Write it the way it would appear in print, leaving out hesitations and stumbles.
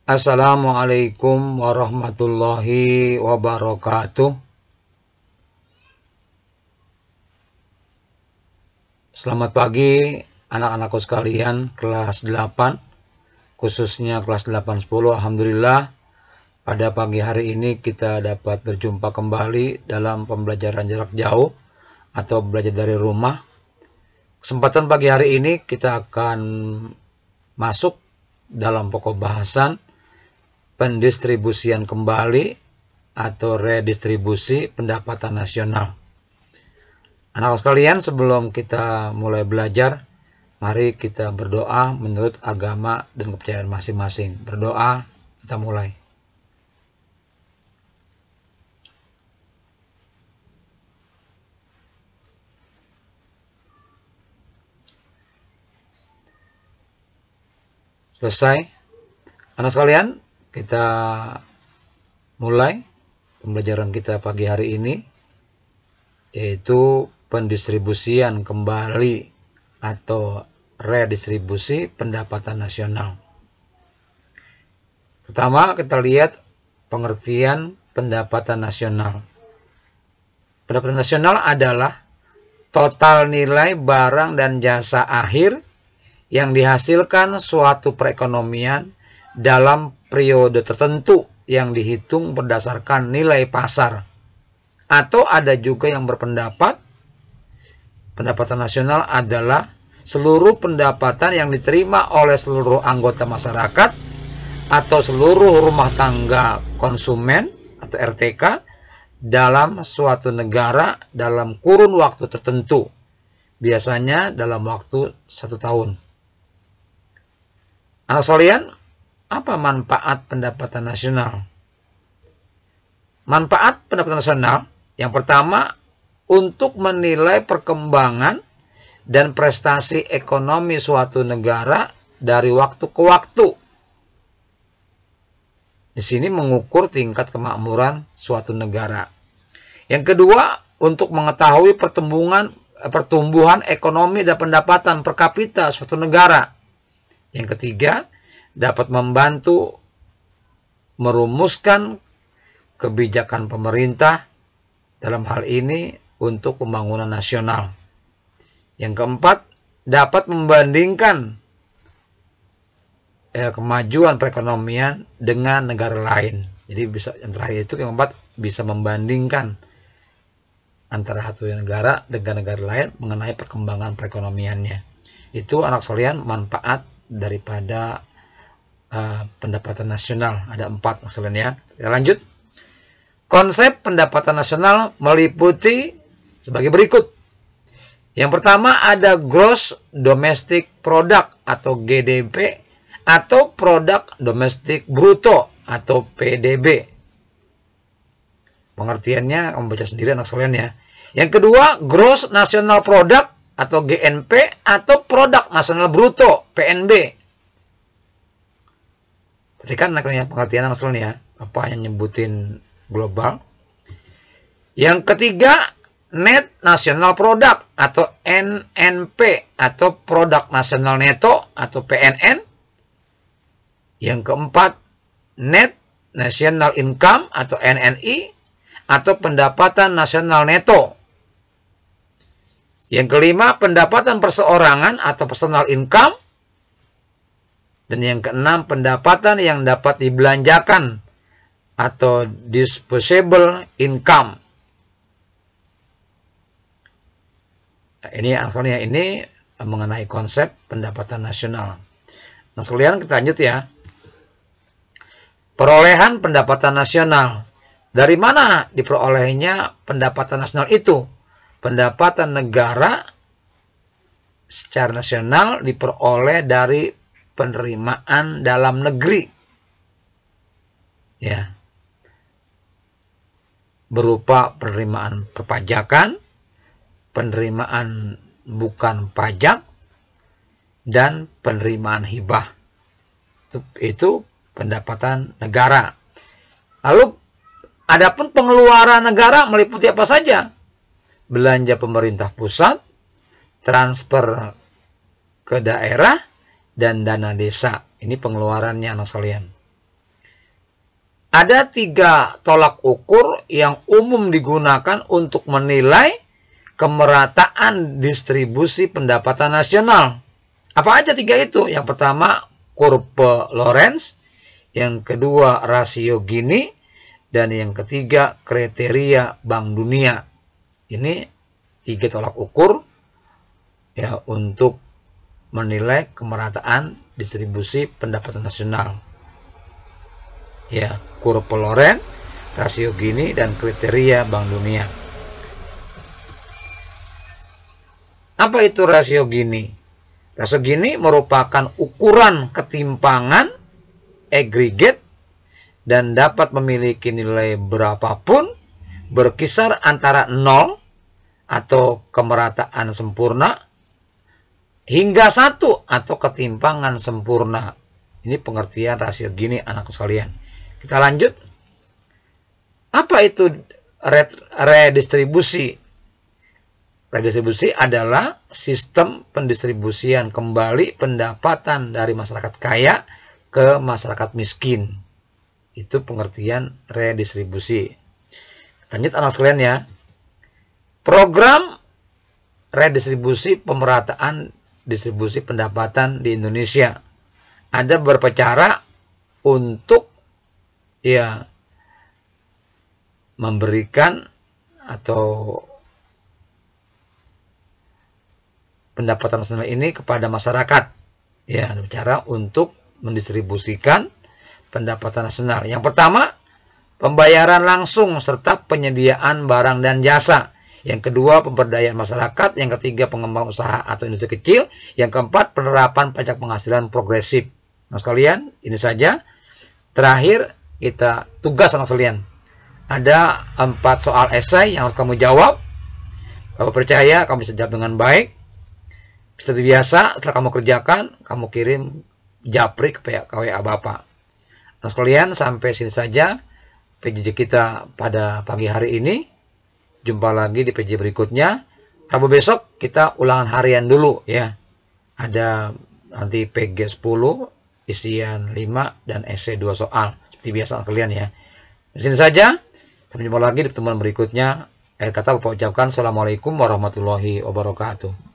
Assalamualaikum warahmatullahi wabarakatuh. Selamat pagi anak-anakku sekalian kelas 8, khususnya kelas 8-10. Alhamdulillah, pada pagi hari ini kita dapat berjumpa kembali dalam pembelajaran jarak jauh atau belajar dari rumah. Kesempatan pagi hari ini kita akan masuk dalam pokok bahasan pendistribusian kembali atau redistribusi pendapatan nasional. Anak sekalian, sebelum kita mulai belajar, mari kita berdoa menurut agama dan kepercayaan masing-masing. Berdoa, kita mulai. Selesai. Anak sekalian, kita mulai pembelajaran kita pagi hari ini, yaitu pendistribusian kembali atau redistribusi pendapatan nasional. Pertama, kita lihat pengertian pendapatan nasional. Pendapatan nasional adalah total nilai barang dan jasa akhir yang dihasilkan suatu perekonomian dalam periode tertentu yang dihitung berdasarkan nilai pasar. Atau ada juga yang berpendapat pendapatan nasional adalah seluruh pendapatan yang diterima oleh seluruh anggota masyarakat atau seluruh rumah tangga konsumen atau RTK dalam suatu negara dalam kurun waktu tertentu, biasanya dalam waktu 1 tahun. Anak sekalian, apa manfaat pendapatan nasional? Manfaat pendapatan nasional yang pertama, untuk menilai perkembangan dan prestasi ekonomi suatu negara dari waktu ke waktu. Di sini mengukur tingkat kemakmuran suatu negara. Yang kedua, untuk mengetahui pertumbuhan ekonomi dan pendapatan per kapita suatu negara. Yang ketiga, dapat membantu merumuskan kebijakan pemerintah dalam hal ini untuk pembangunan nasional. Yang keempat, dapat membandingkan kemajuan perekonomian dengan negara lain. Jadi bisa, yang terakhir itu yang keempat, bisa membandingkan antara satu negara dengan negara lain mengenai perkembangan perekonomiannya. Itu anak sekalian manfaat daripada pendapatan nasional. Ada 4 anak sekalian ya. Kita lanjut. Konsep pendapatan nasional meliputi sebagai berikut. Yang pertama ada Gross Domestic Product atau GDP atau Produk Domestik Bruto atau PDB. Pengertiannya kamu baca sendiri anak sekalian ya. Yang kedua Gross National Product atau GNP atau Produk Nasional Bruto PNB. Perhatikan pengertian anak sekalian ya. Apa yang nyebutin global. Yang ketiga, Net National Product atau NNP atau Produk Nasional Neto atau PNN. Yang keempat, Net National Income atau NNI atau Pendapatan Nasional Neto. Yang kelima, pendapatan perseorangan atau personal income. Dan yang keenam, pendapatan yang dapat dibelanjakan atau disposable income. Nah, ini mengenai konsep pendapatan nasional. Nah, sekalian kita lanjut ya. Perolehan pendapatan nasional. Dari mana diperolehnya pendapatan nasional itu? Pendapatan negara secara nasional diperoleh dari penerimaan dalam negeri. Ya. Berupa penerimaan perpajakan, penerimaan bukan pajak, dan penerimaan hibah. Itu pendapatan negara. Lalu, adapun pengeluaran negara meliputi apa saja? Belanja pemerintah pusat, transfer ke daerah, dan dana desa. Ini pengeluarannya anak sekalian. Ada 3 tolak ukur yang umum digunakan untuk menilai kemerataan distribusi pendapatan nasional. Apa aja 3 itu? Yang pertama, kurva Lorenz. Yang kedua, rasio Gini. Dan yang ketiga, kriteria Bank Dunia. Ini 3 tolak ukur ya untuk menilai kemerataan distribusi pendapatan nasional. Ya, kurva Lorenz, rasio Gini, dan kriteria Bank Dunia. Apa itu rasio Gini? Rasio Gini merupakan ukuran ketimpangan agregat dan dapat memiliki nilai berapapun, berkisar antara 0 atau kemerataan sempurna hingga 1 atau ketimpangan sempurna. Ini pengertian rasio Gini, anak sekalian. Kita lanjut. Apa itu redistribusi? Redistribusi adalah sistem pendistribusian kembali pendapatan dari masyarakat kaya ke masyarakat miskin. Itu pengertian redistribusi. Lanjut anak sekalian ya. Program redistribusi pemerataan distribusi pendapatan di Indonesia. Ada beberapa cara untuk ya memberikan atau pendapatan nasional ini kepada masyarakat. Ya, ada cara untuk mendistribusikan pendapatan nasional. Yang pertama, pembayaran langsung serta penyediaan barang dan jasa. Yang kedua, pemberdayaan masyarakat. Yang ketiga, pengembangan usaha atau industri kecil. Yang keempat, penerapan pajak penghasilan progresif. Nah sekalian, ini saja. Terakhir, kita tugas anak sekalian. Ada 4 soal esai yang harus kamu jawab. Kalau percaya, kamu bisa jawab dengan baik. Seperti biasa, setelah kamu kerjakan, kamu kirim japri ke WA Bapak. Nah sekalian, sampai sini saja PJJ kita pada pagi hari ini. Jumpa lagi di PJJ berikutnya. Rabu besok kita ulangan harian dulu ya. Ada nanti PG 10, isian 5, dan esai 2 soal. Seperti biasa kalian ya. Di sini saja. Sampai jumpa lagi di pertemuan berikutnya. Akhir kata Bapak ucapkan Assalamualaikum warahmatullahi wabarakatuh.